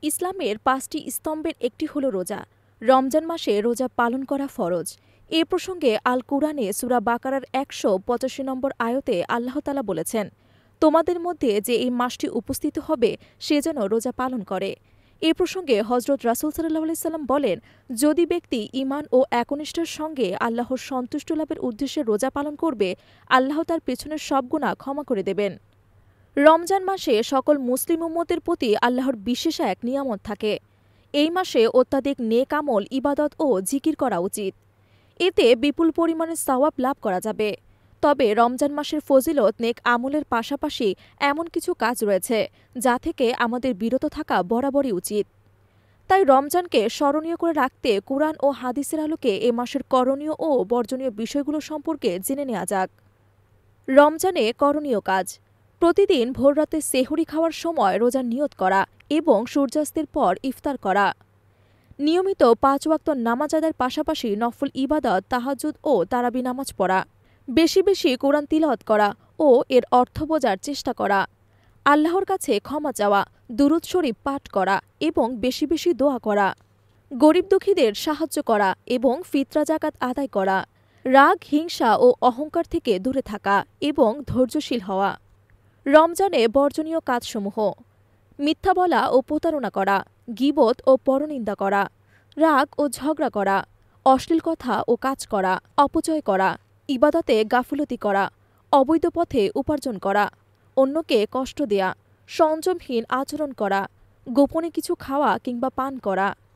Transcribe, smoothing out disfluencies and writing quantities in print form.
ইসলামের ৫টি স্তম্ভের একটি হল রোজা। রমজান মাসে রোজা পালন করা ফরজ। এ প্রসঙ্গে আল কুরআনে সূরা বাকারার ১৮৫ নম্বর আয়াতে আল্লাহ তাআলা বলেছেন, তোমাদের মধ্যে যে এই মাসটি উপস্থিত হবে সে যেন রোজা পালন করে। এ প্রসঙ্গে হজরত রাসূল সাল্লাল্লাহু আলাইহি সাল্লাম বলেন, যদি ব্যক্তি ঈমান ও একনিষ্ঠার সঙ্গে আল্লাহর সন্তুষ্ট লাভের উদ্দেশ্যে রোজা পালন করবে, আল্লাহ তার পেছনের সব গুনাহ ক্ষমা করে দেবেন। রমজান মাসে সকল মুসলিম উম্মতের প্রতি আল্লাহর বিশেষ এক নিয়ামত থাকে। এই মাসে অত্যাধিক নেক আমল, ইবাদত ও জিকির করা উচিত। এতে বিপুল পরিমাণে সওয়াব লাভ করা যাবে। তবে রমজান মাসের ফজিলত নেক আমলের পাশাপাশি এমন কিছু কাজ রয়েছে যা থেকে আমাদের বিরত থাকা বরাবরই উচিত। তাই রমজানকে স্মরণীয় করে রাখতে কুরআন ও হাদিসের আলোকে এ মাসের করণীয় ও বর্জনীয় বিষয়গুলো সম্পর্কে জেনে নেওয়া যাক। রমজানে করণীয় কাজ: প্রতিদিন ভোররাতে সেহরি খাওয়ার সময় রোজার নিয়ত করা এবং সূর্যাস্তের পর ইফতার করা। নিয়মিত ৫ ওয়াক্ত নামাজ আদায়ের পাশাপাশি নফল ইবাদত, তাহাজ্জুদ ও তারাবি নামাজ পড়া, বেশি বেশি কোরআন তিলাওয়াত করা ও এর অর্থ বোঝার চেষ্টা করা, আল্লাহর কাছে ক্ষমা চাওয়া, দুরূদ শরীফ পাঠ করা এবং বেশি বেশি দোয়া করা, গরিব দুঃখীদের সাহায্য করা এবং ফিতরা জাকাত আদায় করা, রাগ, হিংসা ও অহংকার থেকে দূরে থাকা এবং ধৈর্যশীল হওয়া। রমজানে বর্জনীয় কাজসমূহ: মিথ্যা বলা ও প্রতারণা করা, গীবত ও পরনিন্দা করা, রাগ ও ঝগড়া করা, অশ্লীল কথা ও কাজ করা, অপচয় করা, ইবাদতে গাফিলতি করা, অবৈধ পথে উপার্জন করা, অন্যকে কষ্ট দেয়া, সংযমহীন আচরণ করা, গোপনে কিছু খাওয়া কিংবা পান করা।